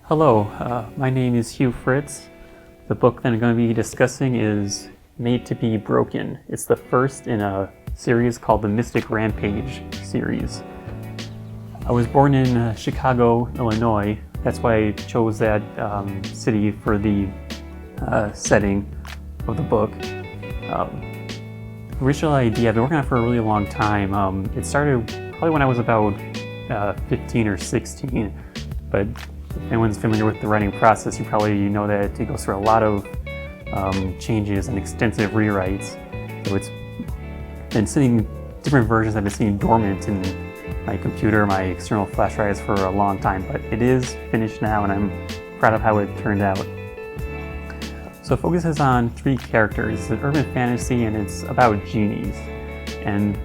Hello, my name is Hugh Fritz. The book that I'm going to be discussing is Made to be Broken. It's the first in a series called the Mystic Rampage series. I was born in Chicago, Illinois. That's why I chose that city for the setting of the book. The original idea I've been working on for a really long time. It started probably when I was about 15 or 16, but if anyone's familiar with the writing process, you probably know that it goes through a lot of changes and extensive rewrites. So it's been sitting, different versions have been sitting dormant in my computer, my external flash drives for a long time, but it is finished now and I'm proud of how it turned out. So it focuses on three characters. It's an urban fantasy and it's about genies. And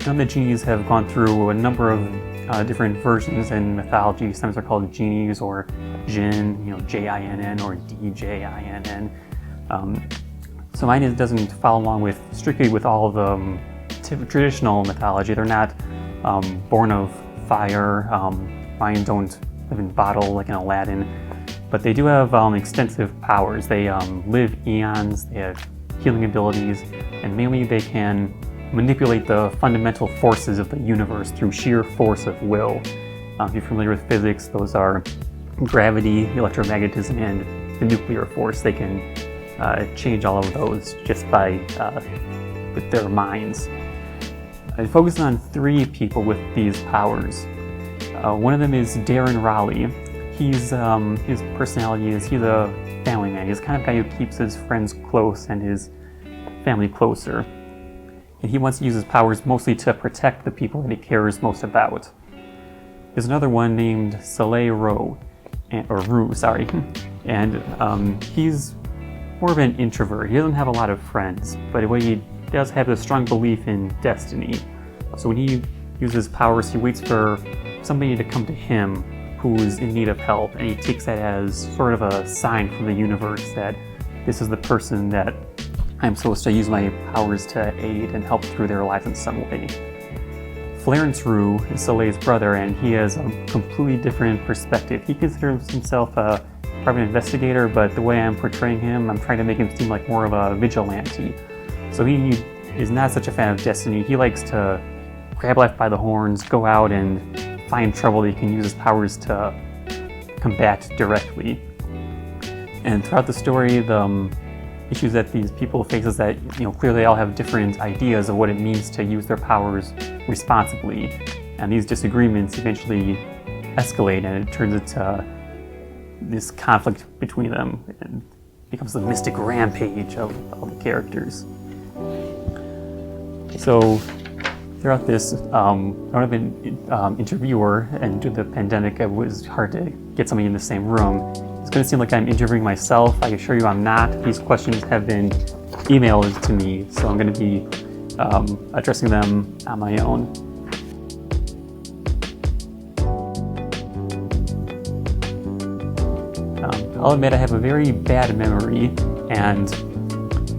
none of the genies have gone through a number of different versions in mythology. Sometimes they're called genies or Jinn, J-I-N-N or D-J-I-N-N. So mine doesn't follow along strictly with all of the traditional mythology. They're not born of fire. Mine don't live in bottle like in Aladdin, but they do have extensive powers. They live eons, they have healing abilities, and mainly they can manipulate the fundamental forces of the universe through sheer force of will. If you're familiar with physics, those are gravity, electromagnetism, and the nuclear force. They can change all of those just with their minds. I focus on three people with these powers. One of them is Darren Raleigh. His personality is he's a family man. He's the kind of guy who keeps his friends close and his family closer. And he wants to use his powers mostly to protect the people that he cares most about. There's another one named Soleil, and he's more of an introvert. He doesn't have a lot of friends, but he does have a strong belief in destiny. So when he uses powers, he waits for somebody to come to him who's in need of help, and he takes that as sort of a sign from the universe that this is the person that I'm supposed to use my powers to aid and help through their lives in some way. Flarence is Soleil's brother, and he has a completely different perspective. He considers himself a private investigator, but the way I'm portraying him, I'm trying to make him seem like more of a vigilante. So he is not such a fan of destiny. He likes to grab life by the horns, go out and find trouble that he can use his powers to combat directly. And throughout the story, the issues that these people face is that clearly they all have different ideas of what it means to use their powers responsibly, and these disagreements eventually escalate and it turns into this conflict between them and becomes the mystic rampage of all the characters. So throughout this, I don't have an interviewer, and due to the pandemic it was hard to get somebody in the same room. It's going to seem like I'm interviewing myself. I assure you I'm not. These questions have been emailed to me, so I'm going to be addressing them on my own. I'll admit I have a very bad memory, and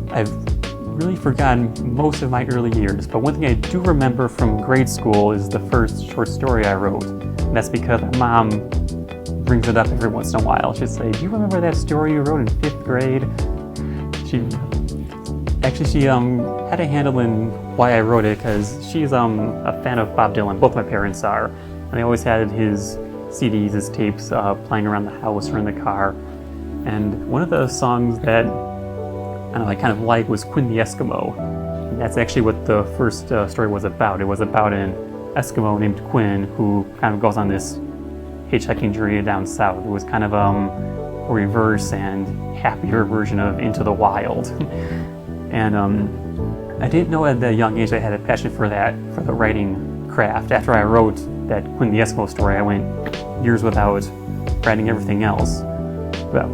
I've really forgotten most of my early years, but one thing I do remember from grade school is the first short story I wrote. And that's because my mom brings it up every once in a while. She'll say, "Do you remember that story you wrote in 5th grade?" She had a handle in why I wrote it, because she's a fan of Bob Dylan. Both my parents are, and they always had his CDs, his tapes playing around the house or in the car. And one of the songs that I kind of liked was Quinn the Eskimo. And that's actually what the first story was about. It was about an Eskimo named Quinn who kind of goes on this hitchhiking journey down south. It was kind of a reverse and happier version of Into the Wild. And I didn't know at the young age I had a passion for the writing craft. After I wrote that Quinn the Eskimo story, I went years without writing anything else. But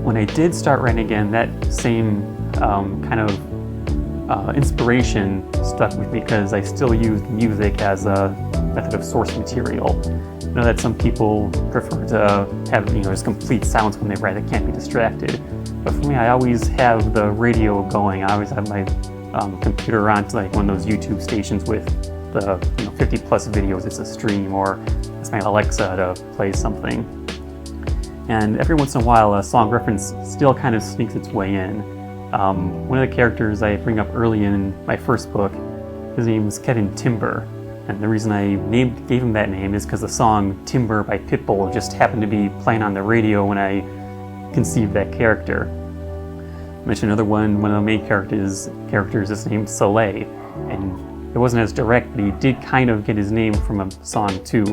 when I did start writing again, that same kind of inspiration stuck with me, because I still used music as a method of source material. I know that some people prefer to have just complete silence when they write. They can't be distracted. But for me, I always have the radio going. I always have my computer on to like one of those YouTube stations with the 50 plus videos it's a stream, or ask my Alexa to play something. And every once in a while, a song reference still kind of sneaks its way in. One of the characters I bring up early in my first book, his name is Kevin Timber. And the reason I gave him that name is because the song Timber by Pitbull just happened to be playing on the radio when I conceived that character. I mentioned another one of the main characters is named Soleil. And it wasn't as direct, but he did kind of get his name from a song too.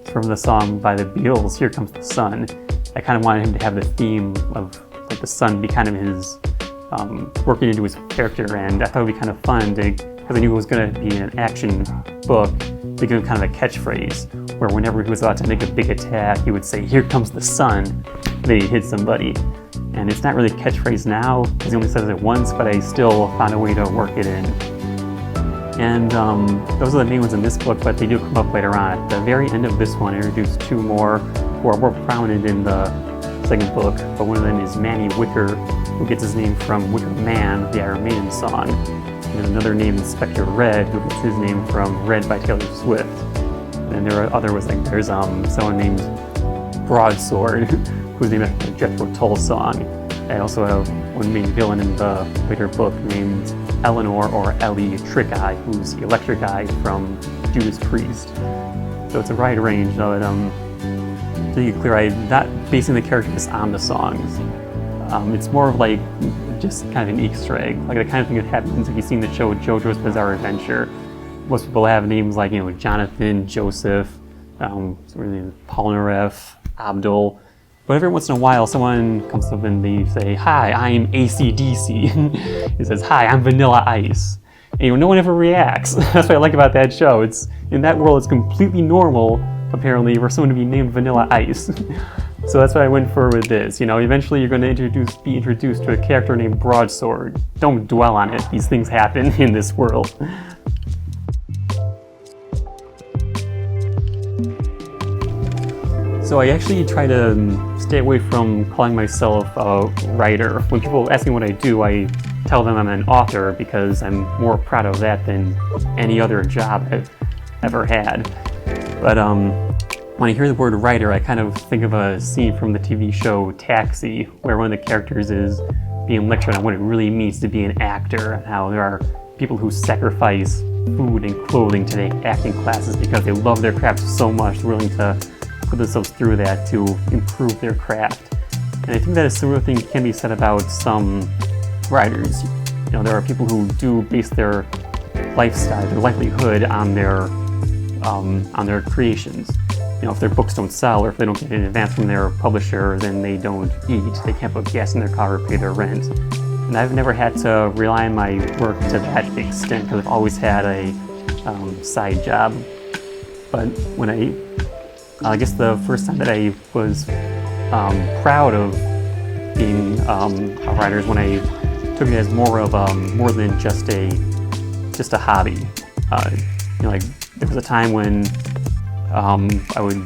It's from the song by the Beatles, Here Comes the Sun. I kind of wanted him to have the theme of like the sun be kind of his, working into his character, and I thought it would be kind of fun because I knew it was going to be an action book, to give him kind of a catchphrase, where whenever he was about to make a big attack, he would say, "Here comes the sun," then he'd hit somebody. And it's not really a catchphrase now, because he only says it once, but I still found a way to work it in. And those are the main ones in this book, but they do come up later on. At the very end of this one, I introduced two more who are more prominent in the second book, but one of them is Manny Wicker, who gets his name from Wicker Man, the Iron Maiden song. And there's another named Inspector Red, who gets his name from Red by Taylor Swift. And there are other ones, like there's someone named Broadsword, who's named after the Jethro Tull song. I also have one main villain in the later book named Eleanor, or Ellie Trick Eye, who's the Electric Eye from Judas Priest. So it's a wide range, though. To be clear, I'm not basing the characters on the songs. It's more of like just kind of an Easter egg, like the kind of thing that happens if you've seen the show JoJo's Bizarre Adventure. Most people have names like Jonathan, Joseph, Polnareff, Abdul. But every once in a while, someone comes up and they say, "Hi, I'm AC/DC." He says, "Hi, I'm Vanilla Ice." And no one ever reacts. That's what I like about that show. It's in that world, it's completely normal, apparently, for someone to be named Vanilla Ice. So that's what I went for with this. Eventually you're going to be introduced to a character named Broadsword. Don't dwell on it. These things happen in this world. So I actually try to stay away from calling myself a writer. When people ask me what I do, I tell them I'm an author, because I'm more proud of that than any other job I've ever had. But when I hear the word writer, I kind of think of a scene from the TV show Taxi, where one of the characters is being lectured on what it really means to be an actor, and how there are people who sacrifice food and clothing to take acting classes because they love their craft so much, they're willing to put themselves through that to improve their craft. And I think that a similar thing can be said about some writers. There are people who do base their lifestyle, their livelihood on their creations. If their books don't sell, or if they don't get an advance from their publisher, then they don't eat. They can't put gas in their car or pay their rent. And I've never had to rely on my work to that extent, because I've always had a side job. But when I guess the first time that I was proud of being a writer is when I took it as more than just a hobby. There was a time when I would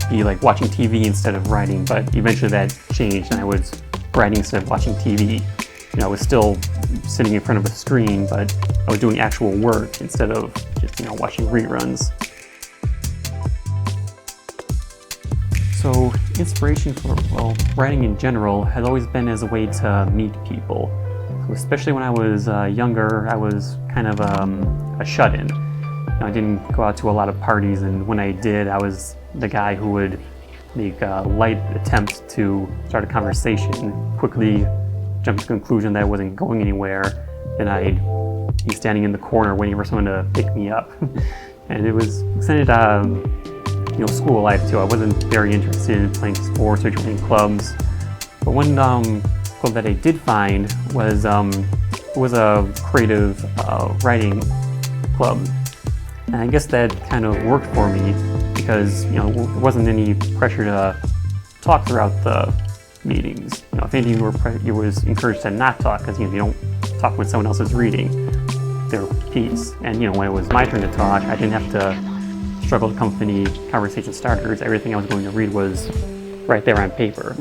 be like watching TV instead of writing, but eventually that changed, and I was writing instead of watching TV. I was still sitting in front of a screen, but I was doing actual work instead of just watching reruns. So inspiration for writing in general has always been as a way to meet people. So especially when I was younger, I was kind of a shut-in. I didn't go out to a lot of parties, and when I did, I was the guy who would make a light attempt to start a conversation, quickly jump to the conclusion that I wasn't going anywhere, and I'd be standing in the corner waiting for someone to pick me up. And it was extended school life too. I wasn't very interested in playing sports or joining clubs. But one club that I did find was a creative writing club. And I guess that kind of worked for me, because there wasn't any pressure to talk throughout the meetings. If anything, you was encouraged to not talk, because you don't talk when someone else is reading their piece. And when it was my turn to talk, I didn't have to struggle to come up with any conversation starters. Everything I was going to read was right there on paper.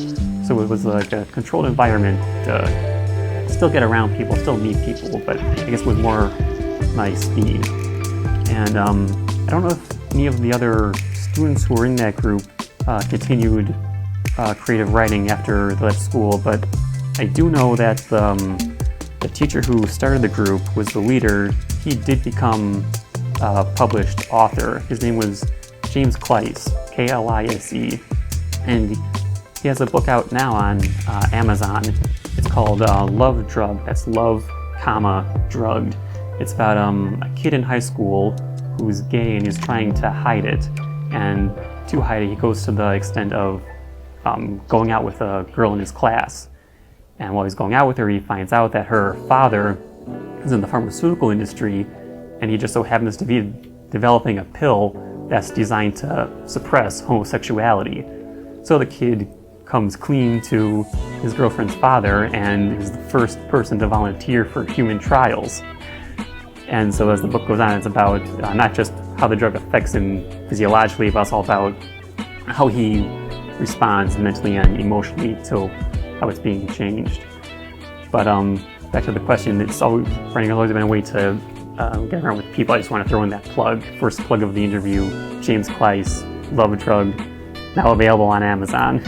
So it was like a controlled environment to still get around people, still meet people, but I guess with more my speed. And I don't know if any of the other students who were in that group continued creative writing after they left school, but I do know that the teacher who started the group was the leader. He did become a published author. His name was James Klise, Klise, and he has a book out now on Amazon. It's called Love Drug. That's love, drugged. It's about a kid in high school who's gay and is trying to hide it. And to hide it, he goes to the extent of going out with a girl in his class. And while he's going out with her, he finds out that her father is in the pharmaceutical industry, and he just so happens to be developing a pill that's designed to suppress homosexuality. So the kid comes clean to his girlfriend's father and is the first person to volunteer for human trials. And so as the book goes on, it's about not just how the drug affects him physiologically, but it's all about how he responds mentally and emotionally to how it's being changed. But back to the question, writing has always been a way to get around with people. I just want to throw in that plug. First plug of the interview, James Klise, Love Drug, now available on Amazon.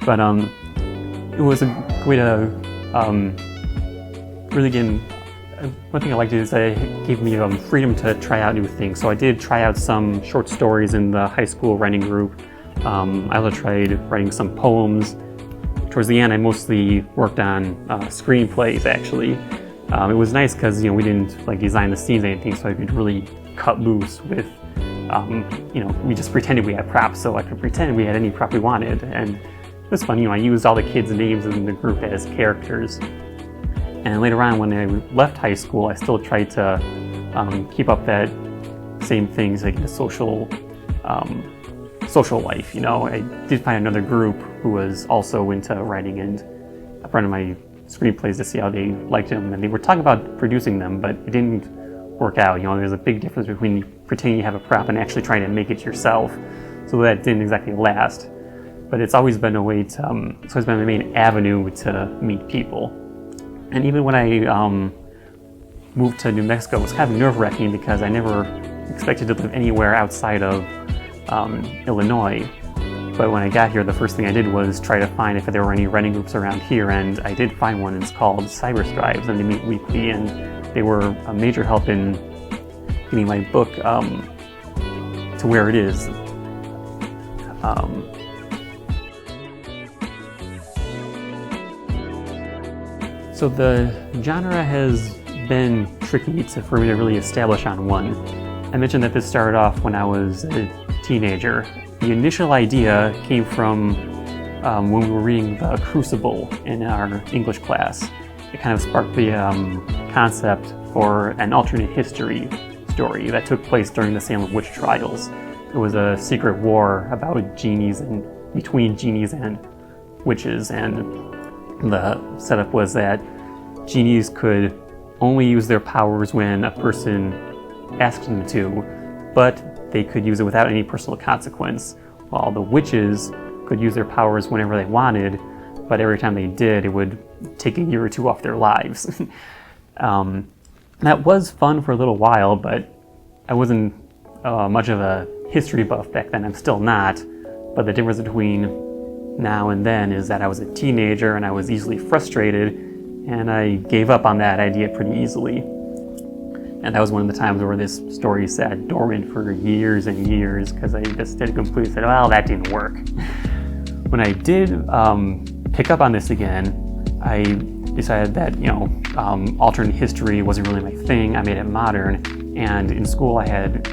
But it was a way to really get in. One thing I like to do is it gave me freedom to try out new things. So I did try out some short stories in the high school writing group. I also tried writing some poems. Towards the end, I mostly worked on screenplays, actually. It was nice because we didn't design the scenes or anything, so I could really cut loose with, we just pretended we had props, so I could pretend we had any prop we wanted. And it was fun, I used all the kids' names in the group as characters. And later on, when I left high school, I still tried to keep up that same things, like the social life. I did find another group who was also into writing, and I brought in my screenplays to see how they liked them. And they were talking about producing them, but it didn't work out. There's a big difference between pretending you have a prop and actually trying to make it yourself. So that didn't exactly last. But it's always been a way to, it's always been the main avenue to meet people. And even when I moved to New Mexico, it was kind of nerve-wracking because I never expected to live anywhere outside of Illinois. But when I got here, the first thing I did was try to find if there were any writing groups around here, and I did find one. It's called Cyber Scribes, and they meet weekly, and they were a major help in getting my book to where it is. So the genre has been tricky for me to really establish on one. I mentioned that this started off when I was a teenager. The initial idea came from when we were reading The Crucible in our English class. It kind of sparked the concept for an alternate history story that took place during the Salem witch trials. It was a secret war about genies and between genies and witches, and the setup was that genies could only use their powers when a person asked them to, but they could use it without any personal consequence, while the witches could use their powers whenever they wanted, but every time they did, it would take a year or two off their lives. That was fun for a little while, but I wasn't much of a history buff back then. I'm still not, but the difference between now and then is that I was a teenager and I was easily frustrated, and I gave up on that idea pretty easily. And that was one of the times where this story sat dormant for years and years because I just did completely said, well, that didn't work. When I did pick up on this again, I decided that, alternate history wasn't really my thing. I made it modern, and in school I had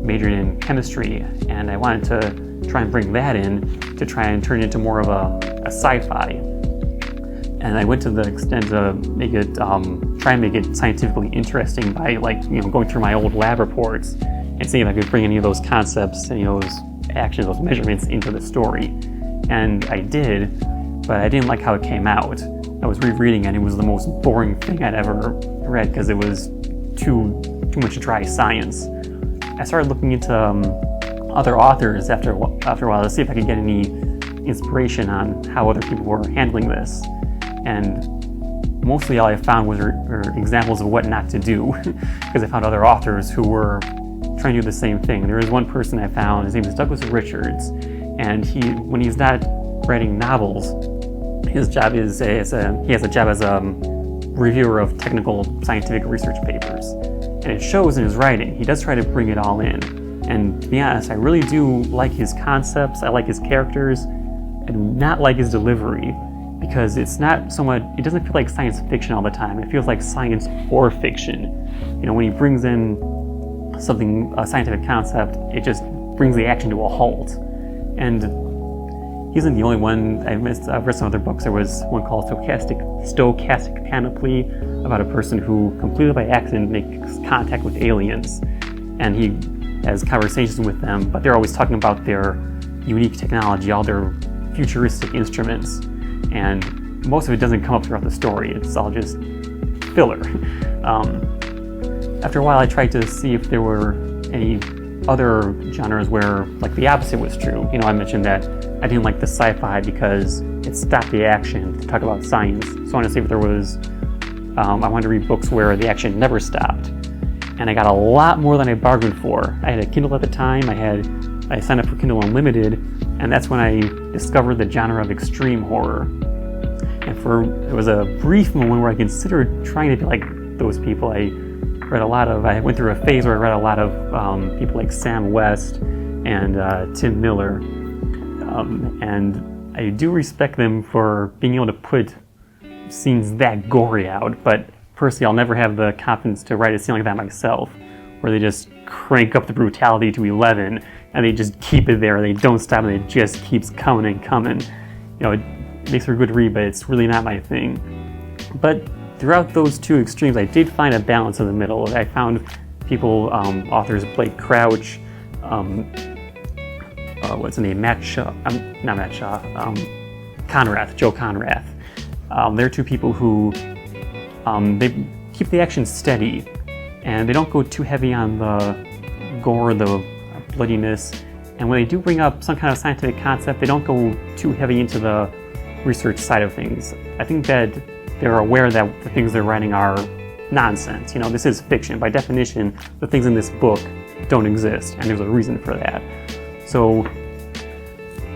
majored in chemistry, and I wanted to try and bring that in to try and turn it into more of a sci-fi. And I went to the extent to make it, try and make it scientifically interesting by going through my old lab reports and seeing if I could bring any of those concepts, any of those actions, those measurements into the story. And I did, but I didn't like how it came out. I was rereading it, and it was the most boring thing I'd ever read because it was too much dry science. I started looking into other authors after a while to see if I could get any inspiration on how other people were handling this. And mostly all I found were examples of what not to do, because I found other authors who were trying to do the same thing. There is one person I found, his name is Douglas Richards, and when he's not writing novels, his job is he has a job as a reviewer of technical scientific research papers. And it shows in his writing. He does try to bring it all in. And to be honest, I really do like his concepts, I like his characters, I do not like his delivery, because it's not so much, it doesn't feel like science fiction all the time, it feels like science or fiction. You know, when he brings in something, a scientific concept, it just brings the action to a halt. And he isn't the only one. I've read some other books. There was one called Stochastic Panoply, about a person who completely by accident makes contact with aliens, and he has conversations with them, but they're always talking about their unique technology, all their futuristic instruments, and most of it doesn't come up throughout the story. It's all just filler. After a while, I tried to see if there were any other genres where, like, the opposite was true. You know, I mentioned that I didn't like the sci-fi because it stopped the action to talk about science. So I wanted to see if there was, I wanted to read books where the action never stopped. And I got a lot more than I bargained for. I had a Kindle at the time, I signed up for Kindle Unlimited, and that's when I discovered the genre of extreme horror. And it was a brief moment where I considered trying to be like those people. I went through a phase where I read a lot of people like Sam West and Tim Miller. And I do respect them for being able to put scenes that gory out, but personally I'll never have the confidence to write a scene like that myself, where they just crank up the brutality to 11 and they just keep it there, they don't stop, and it just keeps coming and coming. You know, it makes for a good read, but it's really not my thing. But throughout those two extremes, I did find a balance in the middle. I found people, authors Blake Crouch, what's his name, Conrath, Joe Conrath. They're two people who, they keep the action steady, and they don't go too heavy on the gore, the bloodiness, and when they do bring up some kind of scientific concept, they don't go too heavy into the research side of things. I think that they're aware that the things they're writing are nonsense. You know, this is fiction. By definition, the things in this book don't exist, and there's a reason for that. So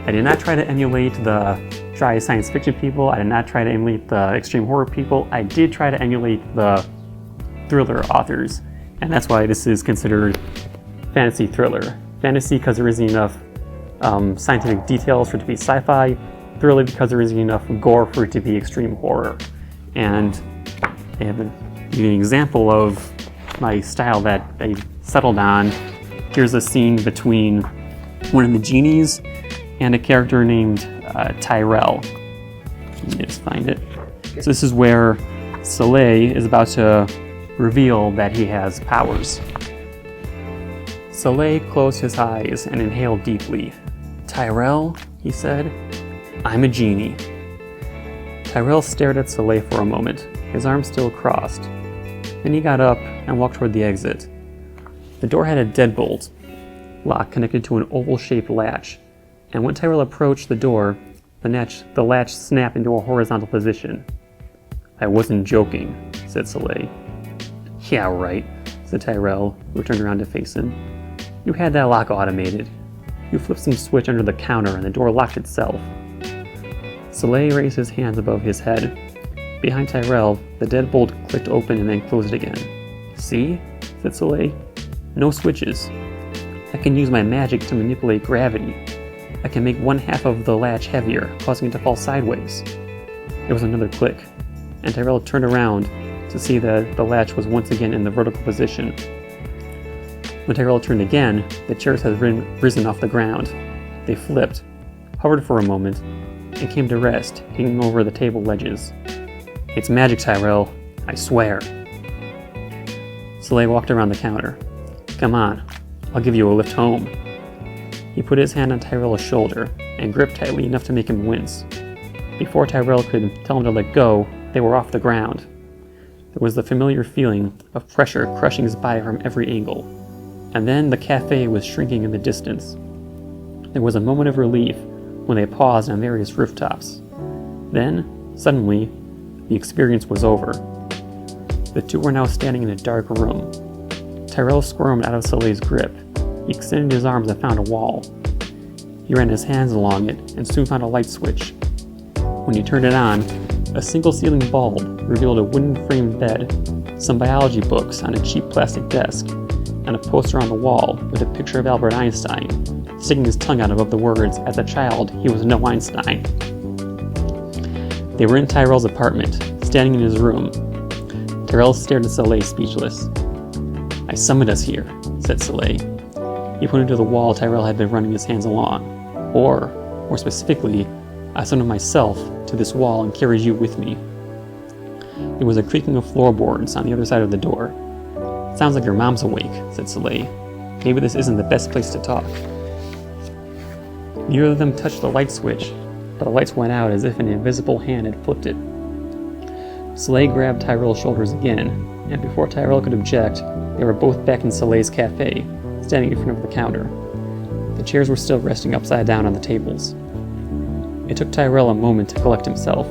I did not try to emulate the dry science fiction people. I did not try to emulate the extreme horror people. I did try to emulate the thriller authors, and that's why this is considered fantasy thriller. Fantasy because there isn't enough scientific details for it to be sci-fi. Thriller because there isn't enough gore for it to be extreme horror. And I have an example of my style that I settled on. Here's a scene between one of the Genies and a character named Tyrell. Let me just find it. So this is where Soleil is about to reveal that he has powers. Soleil closed his eyes and inhaled deeply. "Tyrell," he said, "I'm a genie." Tyrell stared at Soleil for a moment, his arms still crossed. Then he got up and walked toward the exit. The door had a deadbolt lock connected to an oval-shaped latch, and when Tyrell approached the door, the latch snapped into a horizontal position. "I wasn't joking," said Soleil. "Yeah, right," said Tyrell, who turned around to face him. "You had that lock automated. You flipped some switch under the counter and the door locked itself." Soleil raised his hands above his head. Behind Tyrell, the deadbolt clicked open and then closed again. "See?" said Soleil. "No switches. I can use my magic to manipulate gravity. I can make one half of the latch heavier, causing it to fall sideways." There was another click, and Tyrell turned around to see that the latch was once again in the vertical position. When Tyrell turned again, the chairs had risen off the ground. They flipped, hovered for a moment, and came to rest, hanging over the table ledges. "It's magic, Tyrell, I swear." Soleil walked around the counter. "Come on, I'll give you a lift home." He put his hand on Tyrell's shoulder and gripped tightly enough to make him wince. Before Tyrell could tell him to let go, they were off the ground. There was the familiar feeling of pressure crushing his body from every angle. And then the café was shrinking in the distance. There was a moment of relief when they paused on various rooftops. Then, suddenly, The experience was over. The two were now standing in a dark room. Tyrell squirmed out of Soleil's grip. He extended his arms and found a wall. He ran his hands along it and soon found a light switch. When he turned it on, a single ceiling bulb revealed a wooden-framed bed, some biology books on a cheap plastic desk, and a poster on the wall with a picture of Albert Einstein, sticking his tongue out above the words, "As a child, he was no Einstein." They were in Tyrell's apartment, standing in his room. Tyrell stared at Soleil, speechless. "I summoned us here," said Soleil. He pointed to the wall Tyrell had been running his hands along. Or, more specifically, "I summoned myself to this wall and carried you with me." There was a creaking of floorboards on the other side of the door. "Sounds like your mom's awake," said Soleil. "Maybe this isn't the best place to talk." Neither of them touched the light switch, but the lights went out as if an invisible hand had flipped it. Soleil grabbed Tyrell's shoulders again, and before Tyrell could object, they were both back in Soleil's café, standing in front of the counter. The chairs were still resting upside down on the tables. It took Tyrell a moment to collect himself.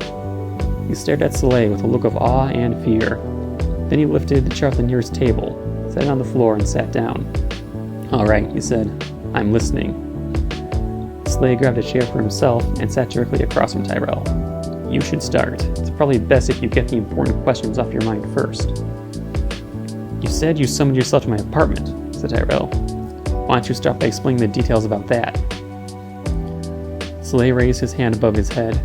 He stared at Soleil with a look of awe and fear. Then he lifted the chair off the nearest table, set it on the floor, and sat down. "All right," he said. "I'm listening." Soleil grabbed a chair for himself and sat directly across from Tyrell. "You should start. It's probably best if you get the important questions off your mind first." "You said you summoned yourself to my apartment," said Tyrell. "Why don't you start by explaining the details about that?" Soleil raised his hand above his head.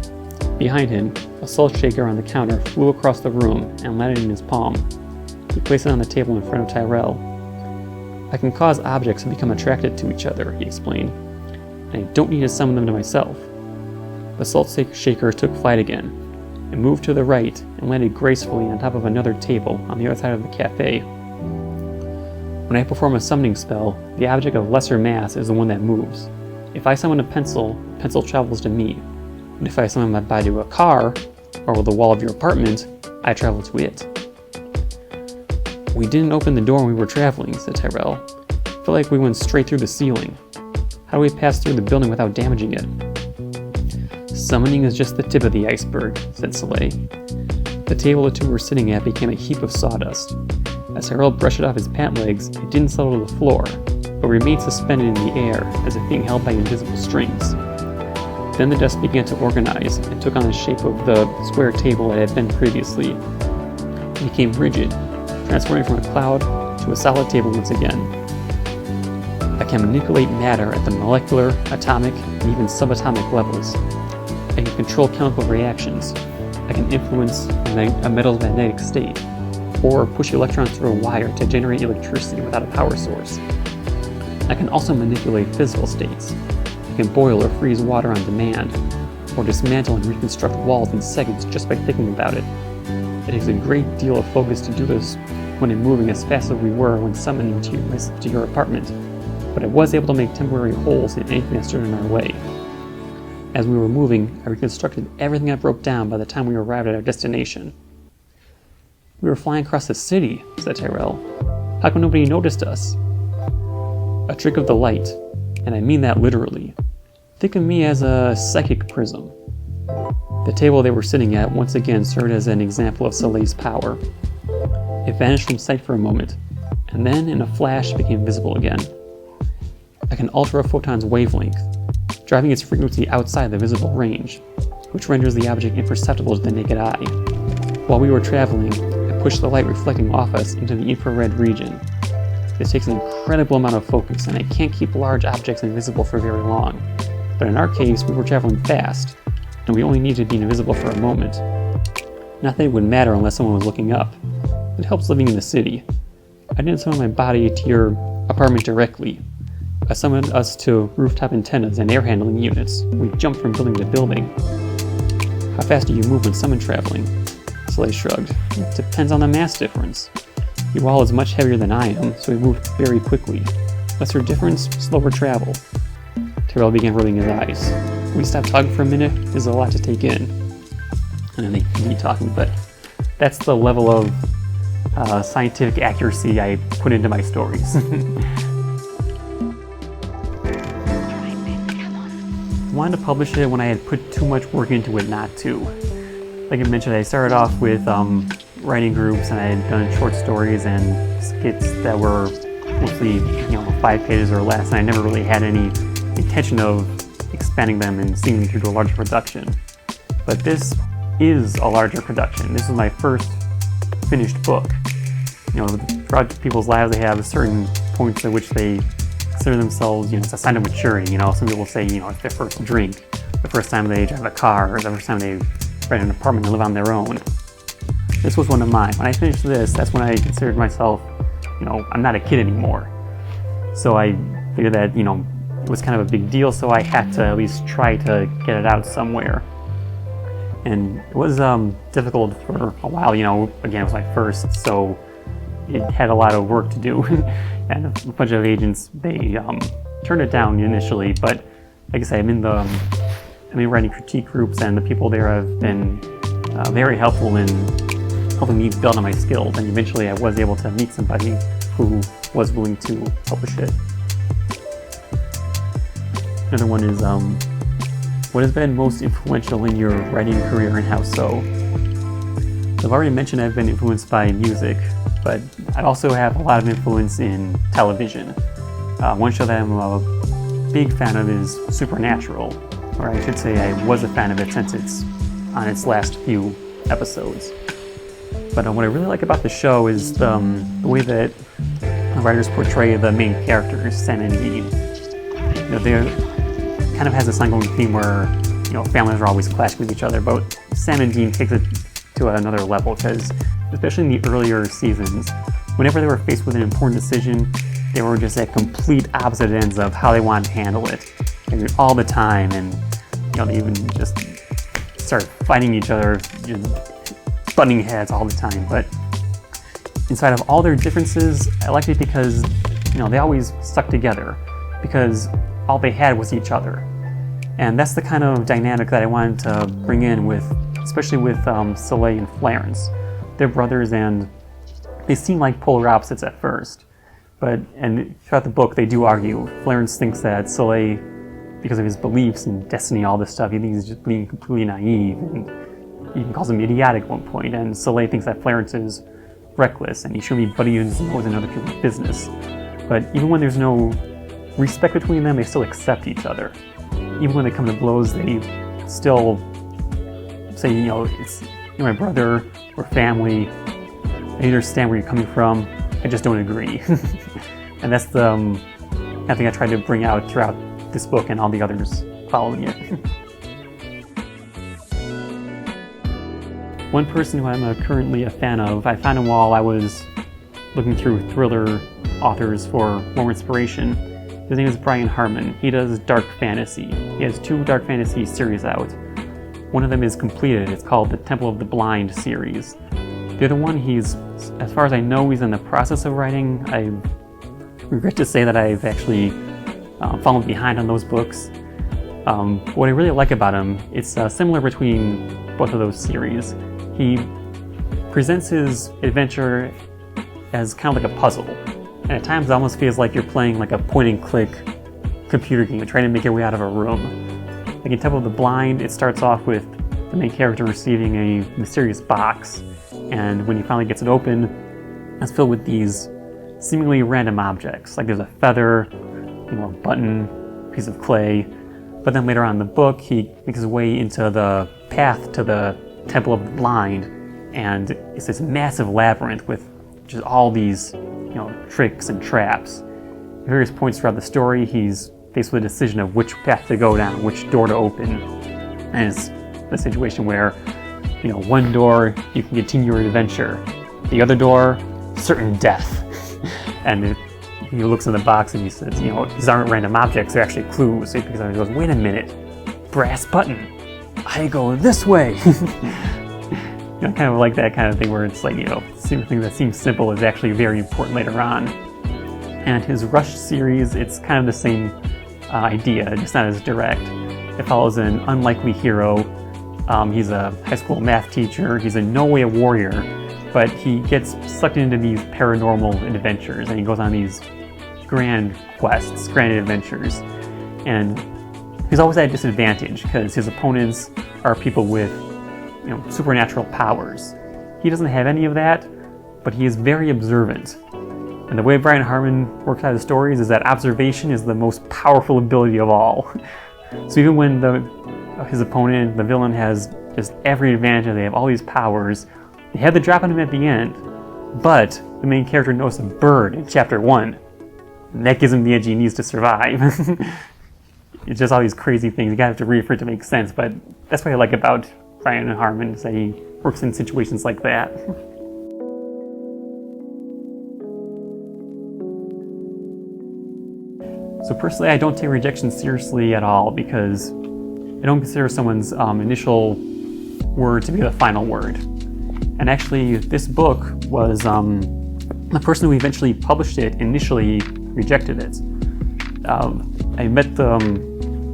Behind him, a salt shaker on the counter flew across the room and landed in his palm. He placed it on the table in front of Tyrell. "I can cause objects to become attracted to each other," he explained, "and I don't need to summon them to myself." The salt shaker took flight again. It moved to the right and landed gracefully on top of another table on the other side of the cafe. "When I perform a summoning spell, the object of lesser mass is the one that moves. If I summon a pencil, the pencil travels to me. But if I summon my body to a car, or the wall of your apartment, I travel to it." "We didn't open the door when we were traveling," said Tyrell. "I feel like we went straight through the ceiling. How do we pass through the building without damaging it?" "Summoning is just the tip of the iceberg," said Soleil. The table the two were sitting at became a heap of sawdust. As Tyrell brushed it off his pant legs, it didn't settle to the floor, but remained suspended in the air as if being held by invisible strings. Then the dust began to organize and took on the shape of the square table it had been previously. It became rigid, transforming from a cloud to a solid table once again. "I can manipulate matter at the molecular, atomic, and even subatomic levels. I can control chemical reactions. I can influence a metal's magnetic state, or push electrons through a wire to generate electricity without a power source. I can also manipulate physical states. I can boil or freeze water on demand, or dismantle and reconstruct walls in seconds just by thinking about it. It takes a great deal of focus to do this when I'm moving as fast as we were when summoning to your apartment, but I was able to make temporary holes in anything that stood in our way. As we were moving, I reconstructed everything I broke down by the time we arrived at our destination." "We were flying across the city," said Tyrell. "How come nobody noticed us?" "A trick of the light, and I mean that literally. Think of me as a psychic prism." The table they were sitting at once again served as an example of Soleil's power. It vanished from sight for a moment, and then in a flash became visible again. "I can alter a photon's wavelength, driving its frequency outside the visible range, which renders the object imperceptible to the naked eye. While we were traveling, I pushed the light reflecting off us into the infrared region. This takes an incredible amount of focus, and I can't keep large objects invisible for very long. But in our case, we were traveling fast, and we only needed to be invisible for a moment. Not that it would matter unless someone was looking up. It helps living in the city. I didn't summon my body to your apartment directly. I summoned us to rooftop antennas and air handling units. We jumped from building to building." "How fast do you move when summon traveling?" Soleil shrugged. "It depends on the mass difference. Your wall is much heavier than I am, so we moved very quickly. Lesser difference, slower travel." Tyrell began rubbing his eyes. "Can we stop talking for a minute? There's a lot to take in." And then they continued talking, but that's the level of scientific accuracy I put into my stories. I wanted to publish it when I had put too much work into it not to. like I mentioned, I started off with writing groups, and I had done short stories and skits that were mostly 5 pages or less, and I never really had any intention of expanding them and seeing them through to a larger production. But this is a larger production. This is my first finished book. Throughout people's lives, they have certain points at which they consider themselves, it's a sign of maturity. Some people say, it's their first drink, the first time they drive a car, or the first time they rent an apartment and live on their own. This was one of mine. When I finished this, that's when I considered myself, I'm not a kid anymore. So I figured that, it was kind of a big deal, so I had to at least try to get it out somewhere. And it was difficult for a while, again, it was my first, so it had a lot of work to do. And a bunch of agents, they turned it down initially, but like I say, I'm in writing critique groups, and the people there have been very helpful in helping me build on my skills, and eventually I was able to meet somebody who was willing to publish it. Another one is, what has been most influential in your writing career and how so? I've already mentioned I've been influenced by music, but I also have a lot of influence in television. One show that I'm a big fan of is Supernatural, or I should say I was a fan of it since it's on its last few episodes. But what I really like about the show is the way that the writers portray the main characters, Sam and Dean. They kind of has this ongoing theme where families are always clashing with each other, but Sam and Dean takes it to another level, because especially in the earlier seasons, whenever they were faced with an important decision, they were just at complete opposite ends of how they wanted to handle it, and all the time, and they even just start fighting each other, butting heads all the time. But inside of all their differences, I liked it because they always stuck together, because all they had was each other. And that's the kind of dynamic that I wanted to bring in with, especially with Soleil and Flarence. They're brothers, and they seem like polar opposites at first. And throughout the book, they do argue. Flarence thinks that Soleil, because of his beliefs and destiny, all this stuff, he thinks he's just being completely naive, and he even calls him idiotic at one point. And Soleil thinks that Flarence is reckless, and he shouldn't be butting his nose in other people's business. But even when there's no respect between them, they still accept each other. Even when they come to blows, they still say, it's my brother, we're family, I understand where you're coming from, I just don't agree. And that's the I think I tried to bring out throughout this book and all the others following it. One person who I'm currently a fan of, I found him while I was looking through thriller authors for more inspiration. His name is Brian Harmon. He does dark fantasy. He has 2 dark fantasy series out. One of them is completed. It's called the Temple of the Blind series. The other one, as far as I know, he's in the process of writing. I regret to say that I've actually fallen behind on those books. What I really like about him, it's similar between both of those series. He presents his adventure as kind of like a puzzle. And at times it almost feels like you're playing like a point-and-click computer game, trying to make your way out of a room. Like in Temple of the Blind, it starts off with the main character receiving a mysterious box, and when he finally gets it open, it's filled with these seemingly random objects. Like there's a feather, a button, a piece of clay. But then later on in the book, he makes his way into the path to the Temple of the Blind, and it's this massive labyrinth with just all these tricks and traps. At various points throughout the story, he's faced with a decision of which path to go down, which door to open. And it's a situation where, one door, you can continue your adventure. The other door, certain death. And he looks in the box and he says, these aren't random objects, they're actually clues. So he goes, wait a minute, brass button, I go this way. Kind of like that kind of thing where it's like, something that seems simple is actually very important later on. And his Rush series, it's kind of the same idea, just not as direct. It follows an unlikely hero. He's a high school math teacher. He's in no way a warrior, but he gets sucked into these paranormal adventures, and he goes on these grand quests, grand adventures. And he's always at a disadvantage because his opponents are people with supernatural powers. He doesn't have any of that, but he is very observant. And the way Brian Harmon works out his stories is that observation is the most powerful ability of all. So even when his opponent, the villain, has just every advantage and they have all these powers, they have the drop on him at the end, but the main character noticed a bird in chapter 1. And that gives him the edge he needs to survive. It's just all these crazy things. You gotta have to read it for it to make sense, but that's what I like about Brian Harmon, is that he works in situations like that. So personally, I don't take rejection seriously at all, because I don't consider someone's initial word to be the final word. And actually, this book was, the person who eventually published it initially rejected it. I met the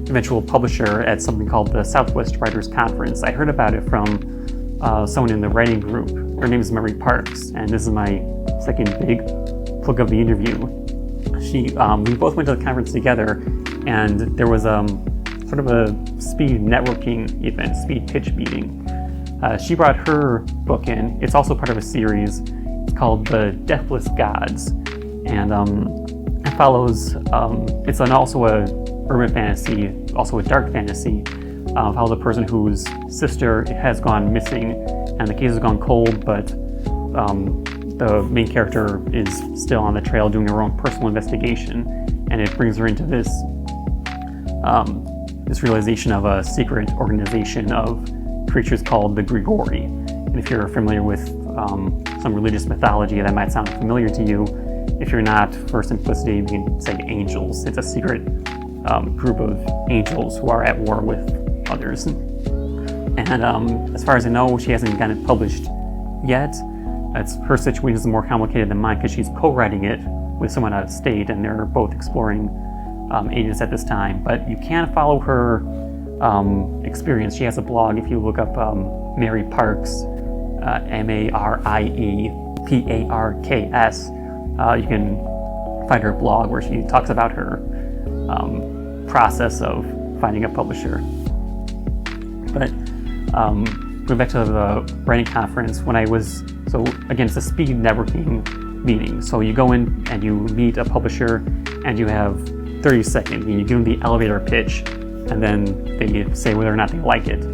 eventual publisher at something called the Southwest Writers Conference. I heard about it from someone in the writing group. Her name is Mary Parks, and this is my second big plug of the interview. We both went to the conference together, and there was sort of a speed networking event, speed pitch meeting. She brought her book in. It's also part of a series. It's called The Deathless Gods, and it follows, it's also a urban fantasy, also a dark fantasy, follows a person whose sister has gone missing, and the case has gone cold, but the main character is still on the trail doing her own personal investigation, and it brings her into this realization of a secret organization of creatures called the Grigori. And if you're familiar with some religious mythology, that might sound familiar to you. If you're not, for simplicity, you can say angels. It's a secret group of angels who are at war with others. And as far as I know, she hasn't gotten it published yet. Her situation is more complicated than mine, because she's co-writing it with someone out of state, and they're both exploring agents at this time. But you can follow her experience. She has a blog. If you look up Mary Parks, MarieParks, you can find her blog where she talks about her process of finding a publisher. But going back to the writing conference, so again, it's a speed networking meeting. So you go in and you meet a publisher, and you have 30 seconds, and you give them the elevator pitch, and then they say whether or not they like it.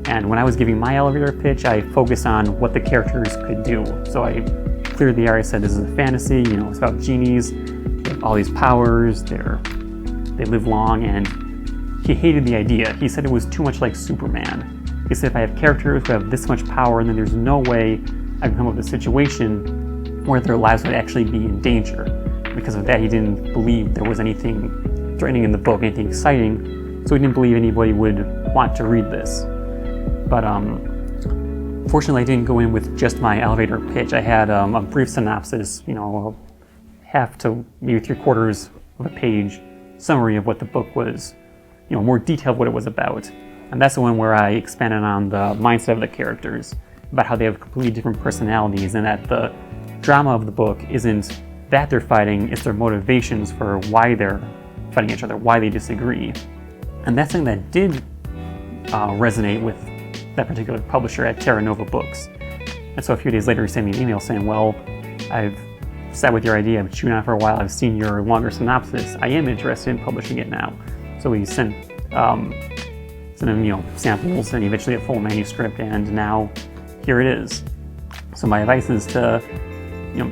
And when I was giving my elevator pitch, I focused on what the characters could do. So I cleared the air. I said, this is a fantasy, it's about genies, they have all these powers, they live long, and he hated the idea. He said it was too much like Superman. He said, if I have characters who have this much power, and then there's no way I can come up with a situation where their lives would actually be in danger. Because of that, he didn't believe there was anything threatening in the book, anything exciting, so he didn't believe anybody would want to read this. But fortunately, I didn't go in with just my elevator pitch. I had a brief synopsis, half to maybe 3/4 of a page summary of what the book was, more detailed what it was about. And that's the one where I expanded on the mindset of the characters, about how they have completely different personalities, and that the drama of the book isn't that they're fighting, it's their motivations for why they're fighting each other, why they disagree. And that's something that did resonate with that particular publisher at Terra Nova Books. And so a few days later, he sent me an email saying, well, I've sat with your idea, I've been chewing on it for a while, I've seen your longer synopsis, I am interested in publishing it now. So we sent him, samples, and eventually a full manuscript, and now here it is. So my advice is to, I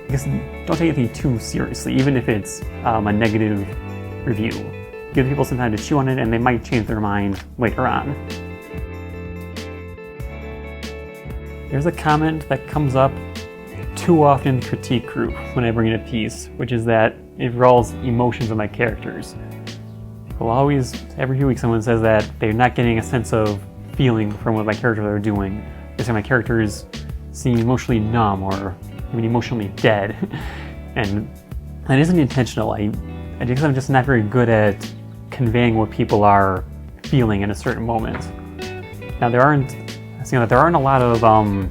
guess, don't take anything too seriously, even if it's a negative review. Give people some time to chew on it, and they might change their mind later on. There's a comment that comes up too often in the critique group when I bring in a piece, which is that it involves emotions of my characters. People always, every few weeks, someone says that they're not getting a sense of feeling from what my characters are doing. They say my characters seem emotionally numb or even emotionally dead. And that isn't intentional. I guess I'm just not very good at conveying what people are feeling in a certain moment. Now there aren't a lot of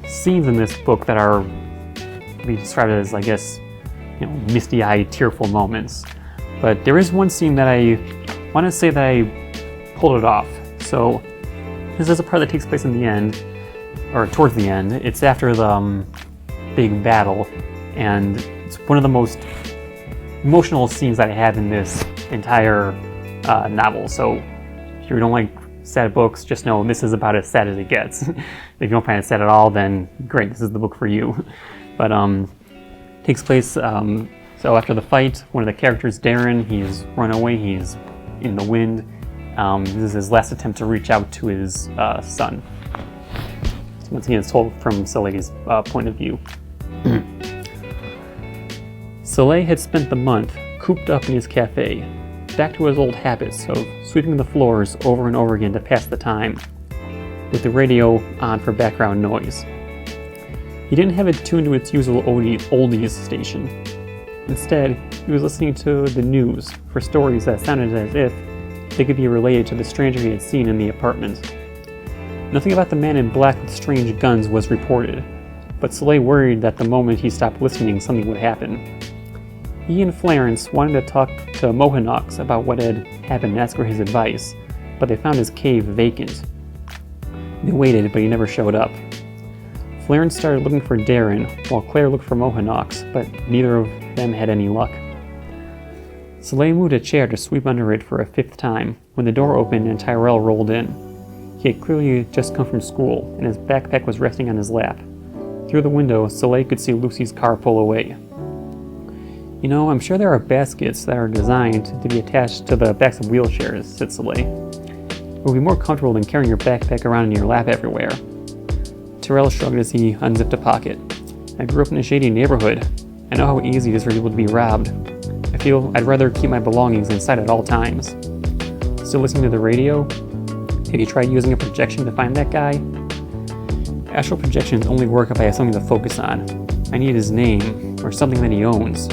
scenes in this book that are be described as, I guess, misty-eyed, tearful moments. But there is one scene that I want to say that I pulled it off. So this is a part that takes place in the end. or towards the end. It's after the big battle, and it's one of the most emotional scenes that I have in this entire novel. So if you don't like sad books, just know this is about as sad as it gets. If you don't find it sad at all, then great, this is the book for you. But takes place, so after the fight, one of the characters, Darren, he's run away, he's in the wind. This is his last attempt to reach out to his son. So once again, it's told from Soleil's point of view. Soleil had spent the month cooped up in his café, back to his old habits of sweeping the floors over and over again to pass the time, with the radio on for background noise. He didn't have it tuned to its usual oldies station. Instead, he was listening to the news for stories that sounded as if they could be related to the stranger he had seen in the apartment. Nothing about the man in black with strange guns was reported, but Soleil worried that the moment he stopped listening, something would happen. He and Flarence wanted to talk to Mohawks about what had happened and ask for his advice, but they found his cave vacant. They waited, but he never showed up. Flarence started looking for Darren, while Claire looked for Mohawks, but neither of them had any luck. Soleil moved a chair to sweep under it for a fifth time when the door opened and Tyrell rolled in. He had clearly just come from school, and his backpack was resting on his lap. Through the window, Soleil could see Lucy's car pull away. You know, I'm sure there are baskets that are designed to be attached to the backs of wheelchairs, said Soleil. It will be more comfortable than carrying your backpack around in your lap everywhere. Tyrell shrugged as he unzipped a pocket. I grew up in a shady neighborhood. I know how easy it is for people to be robbed. I feel I'd rather keep my belongings inside at all times. Still listening to the radio? Have you tried using a projection to find that guy? Astral projections only work if I have something to focus on. I need his name, or something that he owns.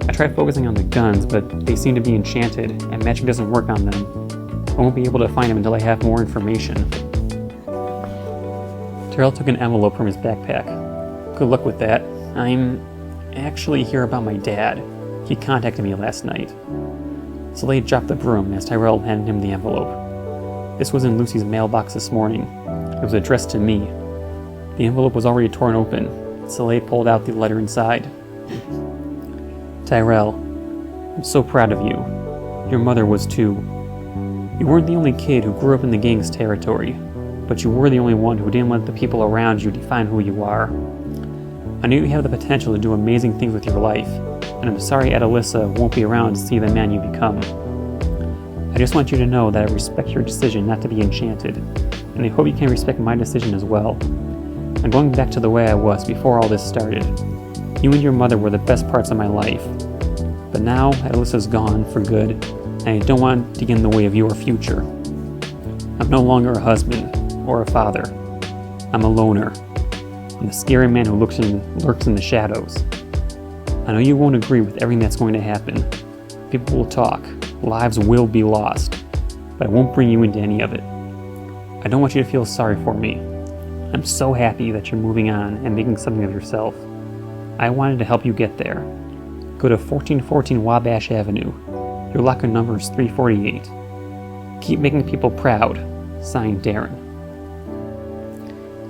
I tried focusing on the guns, but they seem to be enchanted, and magic doesn't work on them. I won't be able to find him until I have more information. Tyrell took an envelope from his backpack. Good luck with that. I'm actually here about my dad. He contacted me last night. Soleil dropped the broom as Tyrell handed him the envelope. This was in Lucy's mailbox this morning. It was addressed to me. The envelope was already torn open. Soleil pulled out the letter inside. Tyrell, I'm so proud of you. Your mother was too. You weren't the only kid who grew up in the gang's territory, but you were the only one who didn't let the people around you define who you are. I knew you have the potential to do amazing things with your life, and I'm sorry Adelissa won't be around to see the man you become. I just want you to know that I respect your decision not to be enchanted, and I hope you can respect my decision as well. I'm going back to the way I was before all this started. You and your mother were the best parts of my life, but now Adelissa's gone for good, and I don't want to get in the way of your future. I'm no longer a husband or a father. I'm a loner. I'm the scary man who lurks in the shadows. I know you won't agree with everything that's going to happen. People will talk. Lives will be lost. But I won't bring you into any of it. I don't want you to feel sorry for me. I'm so happy that you're moving on and making something of yourself. I wanted to help you get there. Go to 1414 Wabash Avenue. Your locker number is 348. Keep making people proud. Signed, Darren.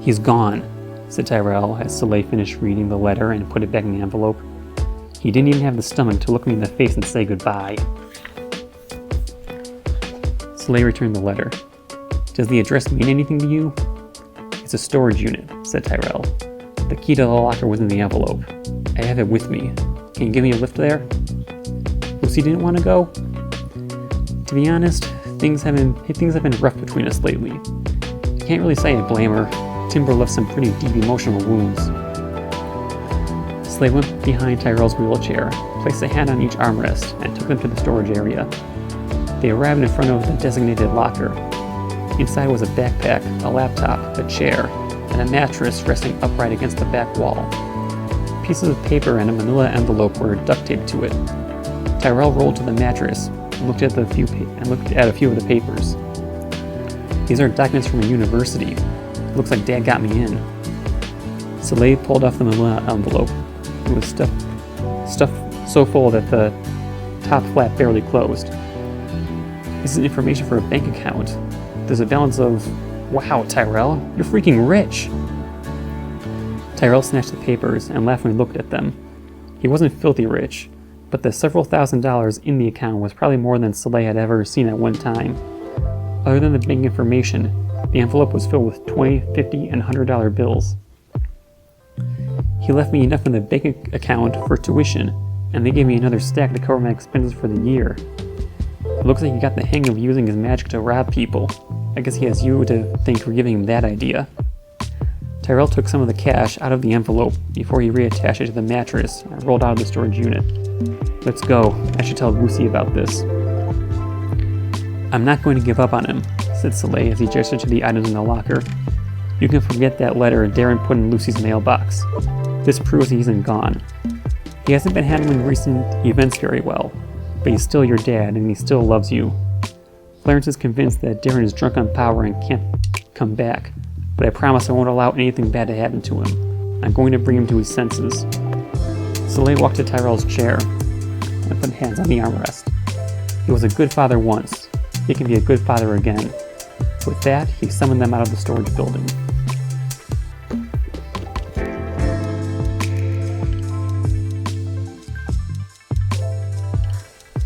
He's gone, said Tyrell as Soleil finished reading the letter and put it back in the envelope. He didn't even have the stomach to look me in the face and say goodbye. Soleil returned the letter. Does the address mean anything to you? It's a storage unit, said Tyrell. The key to the locker was in the envelope. I have it with me. Can you give me a lift there? Lucy didn't want to go? To be honest, things have been rough between us lately. I can't really say I blame her. Timber left some pretty deep emotional wounds. Soleil went behind Tyrell's wheelchair, placed a hand on each armrest, and took them to the storage area. They arrived in front of the designated locker. Inside was a backpack, a laptop, a chair, and a mattress resting upright against the back wall. Pieces of paper and a manila envelope were duct taped to it. Tyrell rolled to the mattress and looked at a few of the papers. These are documents from a university. Looks like Dad got me in. Soleil pulled off the manila envelope. It was stuffed so full that the top flap barely closed. This is information for a bank account. There's a balance of... Wow, Tyrell, you're freaking rich. Tyrell snatched the papers and laughingly looked at them. He wasn't filthy rich, but the several $1,000s in the account was probably more than Soleil had ever seen at one time. Other than the bank information, the envelope was filled with $20, $50, and $100 bills. He left me enough in the bank account for tuition, and they gave me another stack to cover my expenses for the year. It looks like he got the hang of using his magic to rob people. I guess he has you to thank for giving him that idea. Tyrell took some of the cash out of the envelope before he reattached it to the mattress and rolled out of the storage unit. Let's go. I should tell Lucy about this. I'm not going to give up on him, said Soleil as he gestured to the items in the locker. You can forget that letter Darren put in Lucy's mailbox. This proves he isn't gone. He hasn't been handling recent events very well, but he's still your dad and he still loves you. Flarence is convinced that Darren is drunk on power and can't come back, but I promise I won't allow anything bad to happen to him. I'm going to bring him to his senses. Soleil walked to Tyrell's chair and put hands on the armrest. He was a good father once. He can be a good father again. With that, he summoned them out of the storage building.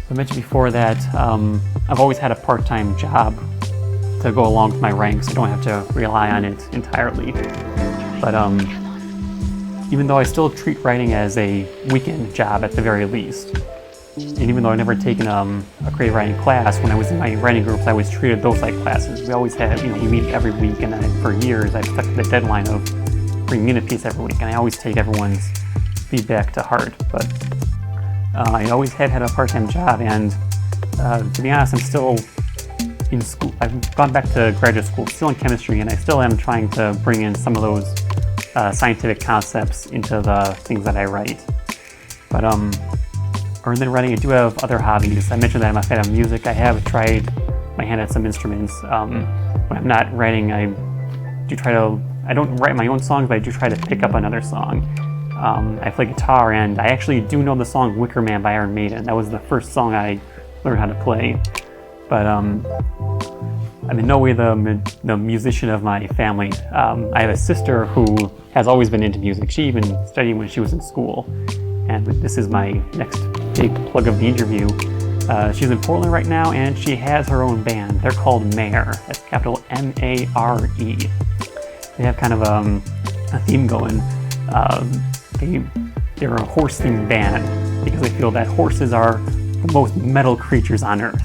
I mentioned before that I've always had a part-time job to go along with my ranks. I don't have to rely on it entirely. But even though I still treat writing as a weekend job at the very least, and even though I've never taken a creative writing class, when I was in my writing groups, I always treated those like classes. We always had, we meet every week, and for years I've stuck to the deadline of bringing in a piece every week, and I always take everyone's feedback to heart. But I always had a part-time job, and to be honest, I'm still in school. I've gone back to graduate school, still in chemistry, and I still am trying to bring in some of those scientific concepts into the things that I write. But other than writing, I do have other hobbies. I mentioned that I'm a fan of music. I have tried my hand at some instruments. When I'm not writing, I don't write my own songs, but I do try to pick up another song. I play guitar, and I actually do know the song Wicker Man by Iron Maiden. That was the first song I learned how to play. But I'm in no way the musician of my family. I have a sister who has always been into music. She even studied when she was in school. And this is my next big plug of the interview. She's in Portland right now, and she has her own band. They're called Mare. That's capital M-A-R-E. They have kind of a theme going. They're a horse-themed band because they feel that horses are the most metal creatures on Earth.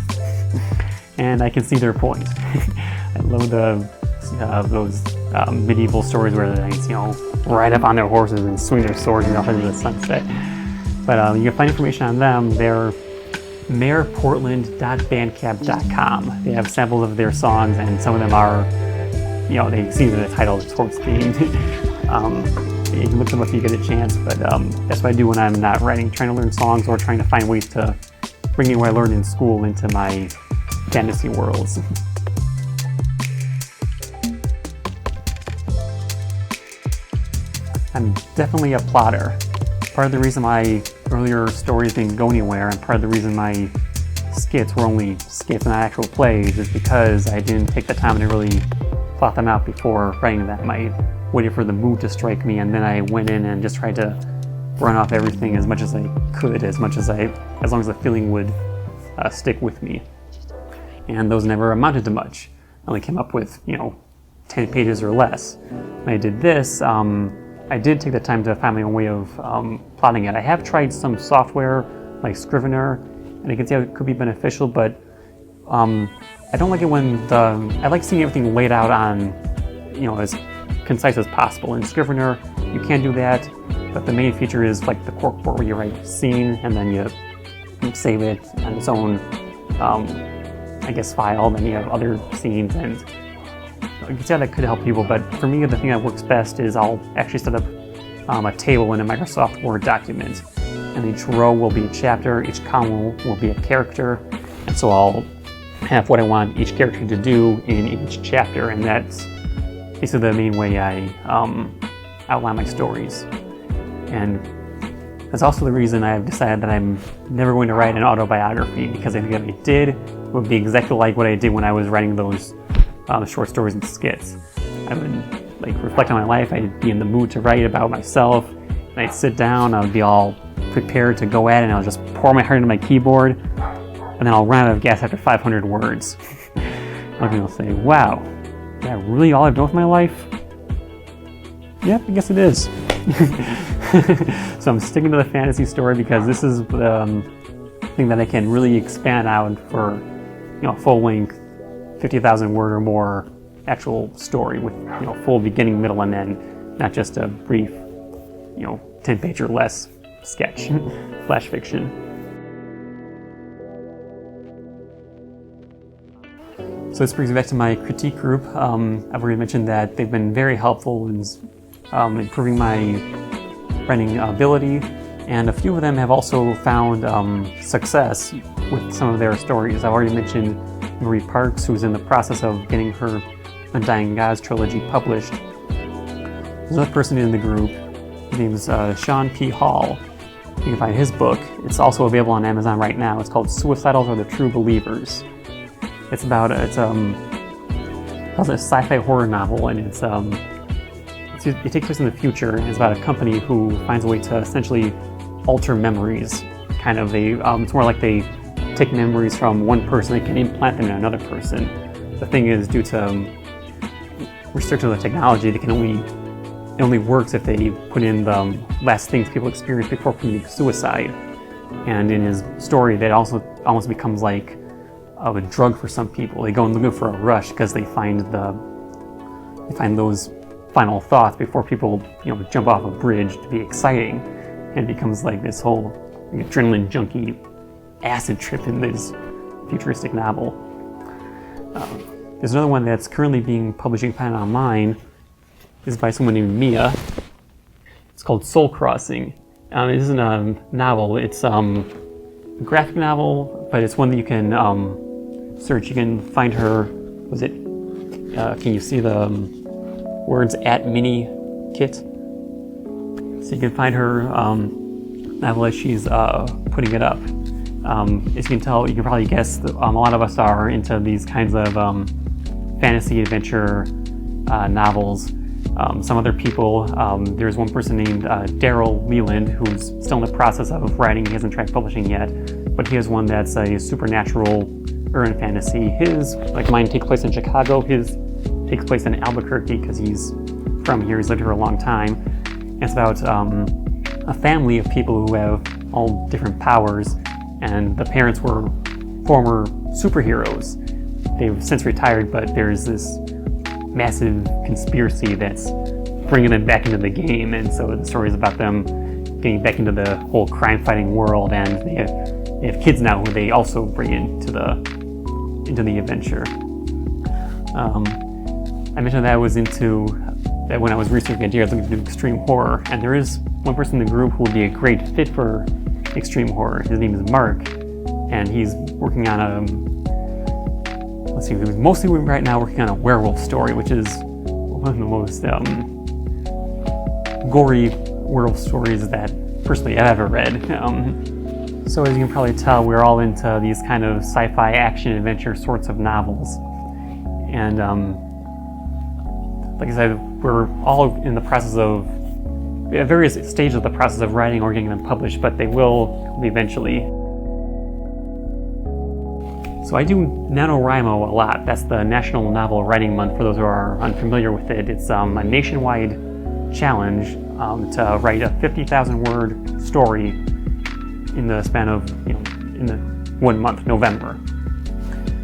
And I can see their point. I love those medieval stories where they ride up on their horses and swing their swords off into the sunset. But you can find information on them. They're mareportland.bandcamp.com. They have samples of their songs, and some of them are, they see the title is horse themed. You can look them up if you get a chance, but that's what I do when I'm not writing, trying to learn songs or trying to find ways to bring in what I learned in school into my fantasy worlds. I'm definitely a plotter. Part of the reason my earlier stories didn't go anywhere, and part of the reason my skits were only skits and not actual plays, is because I didn't take the time to really plot them out before writing them. I waited for the mood to strike me, and then I went in and just tried to run off everything as much as I could, as long as the feeling would stick with me. And those never amounted to much. I only came up with, 10 pages or less. When I did this, I did take the time to find my own way of plotting it. I have tried some software like Scrivener, and I can see how it could be beneficial, but I don't like it when I like seeing everything laid out on, as concise as possible. In Scrivener, you can do that, but the main feature is like the corkboard where you write scene and then you save it on its own, file. Then you have other scenes, and you can see how that could help people. But for me, the thing that works best is I'll actually set up a table in a Microsoft Word document, and each row will be a chapter, each column will be a character, and so I'll have what I want each character to do in each chapter, and that's basically the main way I outline my stories. And that's also the reason I've decided that I'm never going to write an autobiography, because I think if I did, it would be exactly like what I did when I was writing those short stories and skits. I would like reflect on my life. I'd be in the mood to write about myself, and I'd sit down, I'd be all prepared to go at it, and I'll just pour my heart into my keyboard, and then I'll run out of gas after 500 words. A lot of people will say, wow, is that really all I've done with my life? Yep, I guess it is. So I'm sticking to the fantasy story because this is the thing that I can really expand out for, a full-length 50,000 word or more actual story with, full beginning, middle, and end, not just a brief, 10-page or less sketch, flash fiction. So this brings me back to my critique group. I've already mentioned that they've been very helpful in improving my writing ability, and a few of them have also found success with some of their stories. I've already mentioned Marie Parks, who's in the process of getting her Undying Gods trilogy published. There's another person in the group. His name's Sean P. Hall. You can find his book. It's also available on Amazon right now. It's called Suicidals Are the True Believers. It's about a sci-fi horror novel, and it takes place in the future, and it's about a company who finds a way to essentially alter memories. It's more like they take memories from one person, they can implant them in another person. The thing is, due to restrictions of the technology, it only works if they put in the last things people experience before committing suicide. And in his story, that also almost becomes like a drug for some people. They go and look for a rush because they find those final thoughts before people, jump off a bridge to be exciting, and it becomes like this whole adrenaline junkie acid trip in this futuristic novel. There's another one that's currently being published. You can find it online. This is by someone named Mia. It's called Soul Crossing. It isn't a novel. It's a graphic novel, but it's one that you can search. You can find her. Can you see the words at mini kit? So you can find her novel as she's putting it up. As you can tell, you can probably guess that a lot of us are into these kinds of fantasy adventure novels. Some other people, there's one person named Daryl Leland who's still in the process of writing. He hasn't tried publishing yet, but he has one that's a supernatural urban fantasy. His, like mine, takes place in Chicago. His takes place in Albuquerque because he's from here. He's lived here a long time. And it's about a family of people who have all different powers, and the parents were former superheroes. They've since retired, but there's this massive conspiracy that's bringing them back into the game, and so the story is about them getting back into the whole crime-fighting world, and they have kids now who they also bring into the adventure. I mentioned that I was into that when I was researching ideas, looking to do extreme horror, and there is one person in the group who would be a great fit for extreme horror. His name is Mark, and he's working on he's mostly right now working on a werewolf story, which is one of the most gory werewolf stories that personally I've ever read. So as you can probably tell, we're all into these kind of sci-fi action adventure sorts of novels. And like I said, we're all in the process of, at various stages of the process of writing or getting them published, but they will eventually. So I do NaNoWriMo a lot. That's the National Novel Writing Month, for those who are unfamiliar with it. It's a nationwide challenge to write a 50,000 word story in the span of, in the 1 month, November.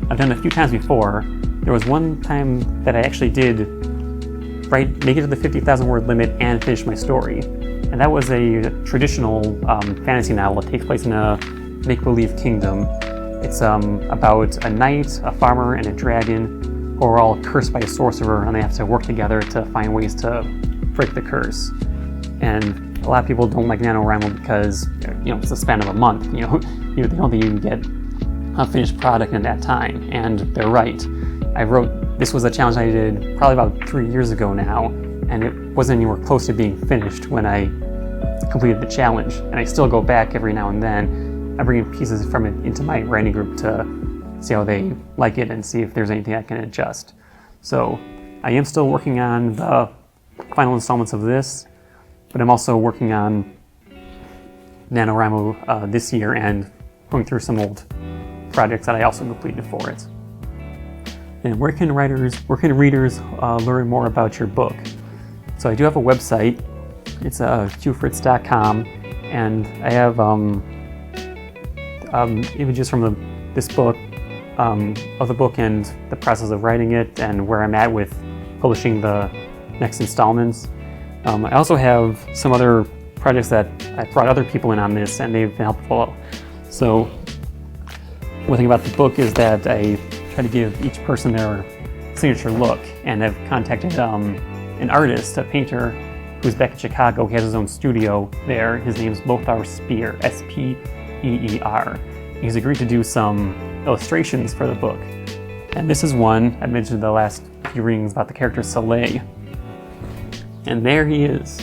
I've done it a few times before. There was one time that I actually did make it to the 50,000 word limit and finish my story. And that was a traditional fantasy novel. It takes place in a make-believe kingdom. It's about a knight, a farmer, and a dragon who are all cursed by a sorcerer, and they have to work together to find ways to break the curse. And a lot of people don't like NaNoWriMo because, it's a span of a month. They don't think you can get a finished product in that time, and they're right. This was a challenge I did probably about 3 years ago now, and it wasn't anywhere close to being finished when I completed the challenge. And I still go back every now and then. I bring in pieces from it into my writing group to see how they like it and see if there's anything I can adjust. So I am still working on the final installments of this, but I'm also working on NaNoWriMo this year and going through some old projects that I also completed for it. And where can readers learn more about your book? So I do have a website. It's hughfritz.com, and I have images from this book, of the book and the process of writing it and where I'm at with publishing the next installments. I also have some other projects that I brought other people in on this, and they've been helpful. So one thing about the book is that I try to give each person their signature look, and I've contacted an artist, a painter who's back in Chicago. He has his own studio there. His name's Lothar Speer, S-P-E-E-R. He's agreed to do some illustrations for the book. And this is one I mentioned the last few readings about the character Soleil. And there he is.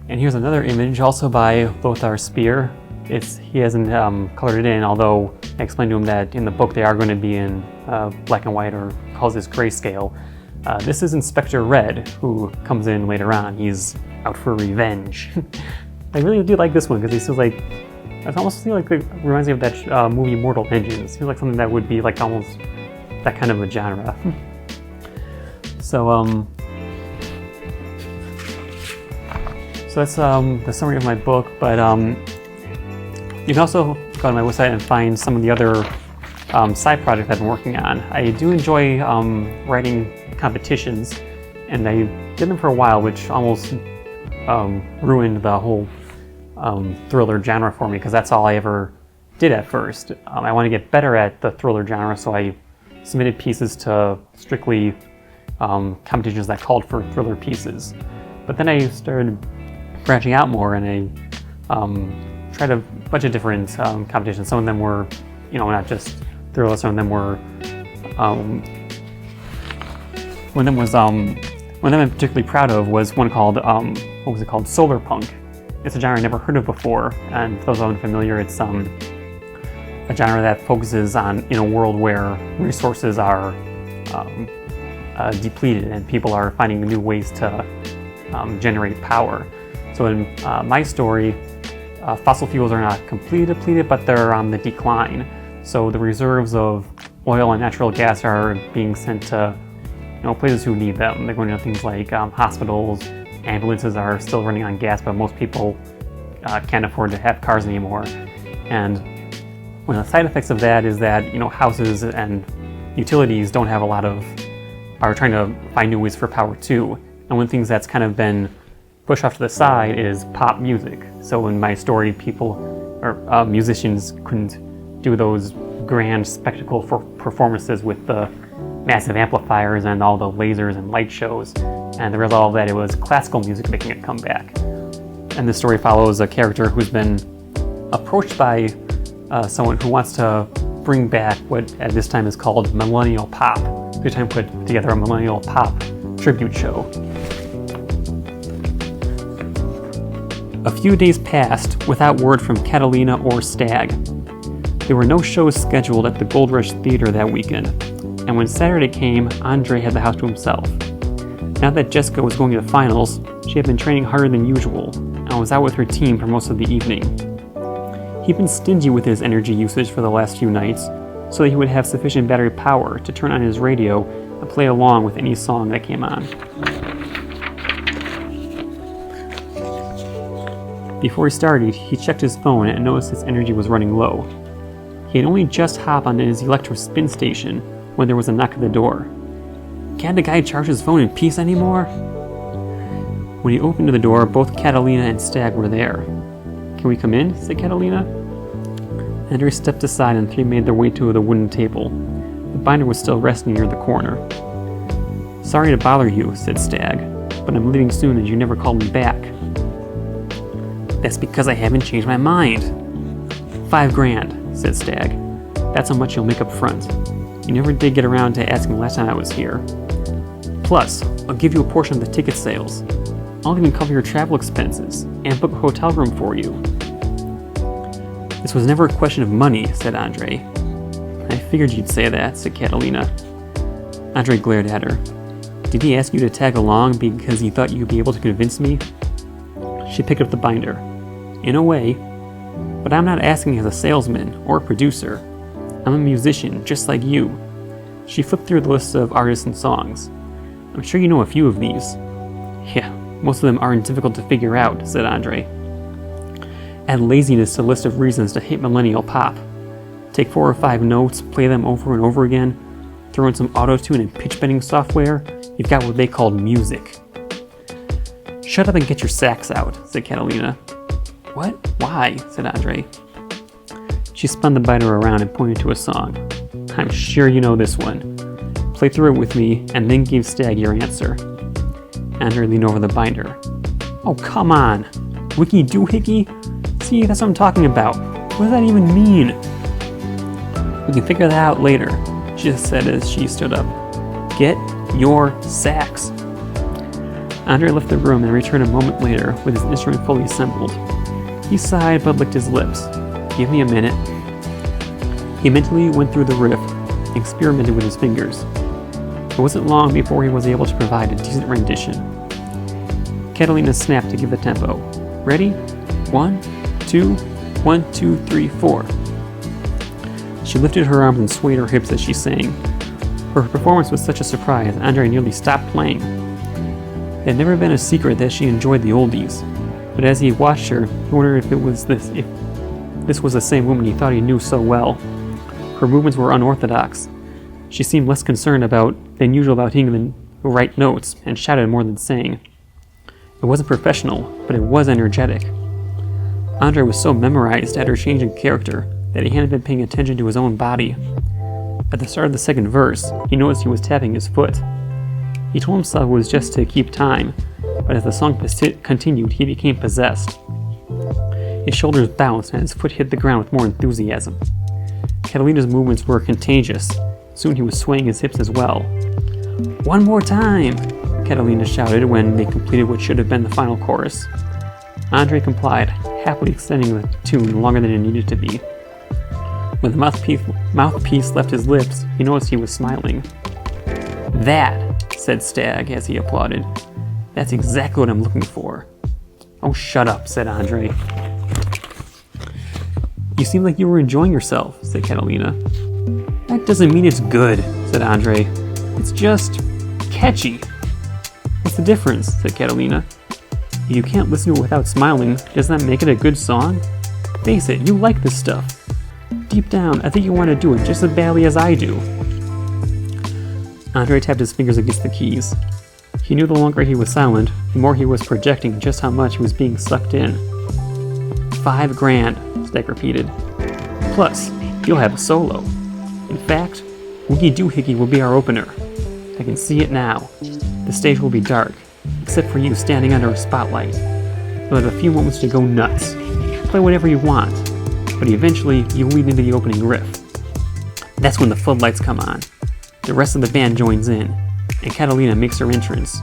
And here's another image also by Lothar Speer. He hasn't colored it in, although I explained to him that in the book they are going to be in black and white, or calls this grayscale. This is Inspector Red, who comes in later on. He's out for revenge. I really do like this one because he feels like, it almost feels like it reminds me of that movie Mortal Engines. It feels like something that would be like almost that kind of a genre. So that's the summary of my book, but you can also go to my website and find some of the other side projects I've been working on. I do enjoy writing competitions, and I did them for a while, which almost ruined the whole thriller genre for me, because that's all I ever did at first. I want to get better at the thriller genre, so I submitted pieces to strictly competitions that called for thriller pieces. But then I started branching out more, and I tried a bunch of different competitions. Some of them were, not just thriller. Some of them were, one of them I'm particularly proud of was one called, what was it called? Solar Punk. It's a genre I never heard of before, and for those unfamiliar, it's a genre that focuses on in a world where resources are depleted and people are finding new ways to generate power. So in my story, fossil fuels are not completely depleted, but they're on the decline. So the reserves of oil and natural gas are being sent to places who need them. They're going to things like hospitals. Ambulances are still running on gas, but most people can't afford to have cars anymore. And one of the side effects of that is that houses and utilities are trying to find new ways for power too. And one of the things that's kind of been pushed off to the side is pop music. So in my story, musicians couldn't do those grand spectacle for performances with the massive amplifiers and all the lasers and light shows. And the result of that, it was classical music making a comeback. And the story follows a character who's been approached by someone who wants to bring back what at this time is called millennial pop. They're trying to put together a millennial pop tribute show. A few days passed without word from Catalina or Stag. There were no shows scheduled at the Gold Rush Theater that weekend, and when Saturday came, Andre had the house to himself. Now that Jessica was going to the finals, she had been training harder than usual, and was out with her team for most of the evening. He'd been stingy with his energy usage for the last few nights, so that he would have sufficient battery power to turn on his radio and play along with any song that came on. Before he started, he checked his phone and noticed his energy was running low. He had only just hopped onto his electro spin station when there was a knock at the door. Can't the guy charge his phone in peace anymore? When he opened the door, both Catalina and Stag were there. Can we come in? Said Catalina. Andre stepped aside and the three made their way to the wooden table. The binder was still resting near the corner. Sorry to bother you, said Stag, but I'm leaving soon and you never called me back. That's because I haven't changed my mind. $5,000, said Stag. That's how much you'll make up front. You never did get around to asking last time I was here. Plus, I'll give you a portion of the ticket sales. I'll even cover your travel expenses and book a hotel room for you. This was never a question of money, said Andre. I figured you'd say that, said Catalina. Andre glared at her. Did he ask you to tag along because he thought you'd be able to convince me? She picked up the binder. In a way, but I'm not asking as a salesman or a producer. I'm a musician, just like you. She flipped through the list of artists and songs. I'm sure you know a few of these. Yeah, most of them aren't difficult to figure out, said Andre. Add laziness to the list of reasons to hate millennial pop. Take 4 or 5 notes, play them over and over again, throw in some auto-tune and pitch bending software, you've got what they call music. Shut up and get your sax out, said Catalina. What? Why? Said Andre. She spun the binder around and pointed to a song. I'm sure you know this one. Play through it with me, and then give Stag your answer. Andre leaned over the binder. Oh, come on! Wiki doohickey? See, that's what I'm talking about. What does that even mean? We can figure that out later, she said as she stood up. Get your sax. Andre left the room and returned a moment later with his instrument fully assembled. He sighed but licked his lips. Give me a minute. He mentally went through the riff and experimented with his fingers. It wasn't long before he was able to provide a decent rendition. Catalina snapped to give the tempo. Ready? 1, 2, 1, 2, 3, 4. She lifted her arms and swayed her hips as she sang. Her performance was such a surprise, Andre nearly stopped playing. It had never been a secret that she enjoyed the oldies, but as he watched her, he wondered if this was the same woman he thought he knew so well. Her movements were unorthodox. She seemed less concerned than usual about hitting the right notes, and shouted more than sang. It wasn't professional, but it was energetic. Andre was so memorized at her change in character that he hadn't been paying attention to his own body. At the start of the second verse, he noticed he was tapping his foot. He told himself it was just to keep time, but as the song continued, he became possessed. His shoulders bounced and his foot hit the ground with more enthusiasm. Catalina's movements were contagious. Soon he was swaying his hips as well. One more time, Catalina shouted when they completed what should have been the final chorus. Andre complied, happily extending the tune longer than it needed to be. When the mouthpiece left his lips, he noticed he was smiling. That, said Stag as he applauded. That's exactly what I'm looking for. Oh, shut up, said Andre. You seem like you were enjoying yourself, said Catalina. That doesn't mean it's good, said Andre. It's just catchy. What's the difference, said Catalina. If you can't listen to it without smiling, does that make it a good song? Face it, you like this stuff. Deep down, I think you want to do it just as badly as I do. Andre tapped his fingers against the keys. He knew the longer he was silent, the more he was projecting just how much he was being sucked in. $5 grand, Stag repeated. Plus, you'll have a solo. In fact, Woogie Doohickey will be our opener. I can see it now. The stage will be dark, except for you standing under a spotlight. You'll have a few moments to go nuts. Play whatever you want, but eventually you'll lead into the opening riff. That's when the floodlights come on. The rest of the band joins in, and Catalina makes her entrance.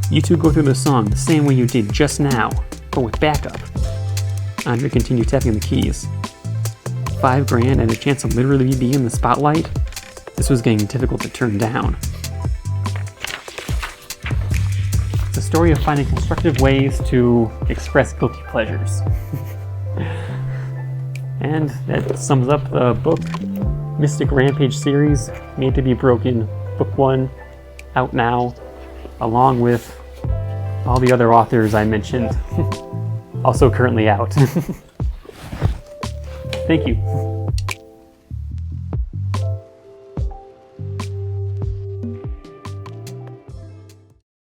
You two go through the song the same way you did just now, but with backup. Andre continued tapping the keys. $5 grand and a chance to literally be in the spotlight? This was getting difficult to turn down. It's a story of finding constructive ways to express guilty pleasures. And that sums up the book Mystic Rampage series, Made to be Broken, Book 1, out now, along with all the other authors I mentioned, also currently out. Thank you.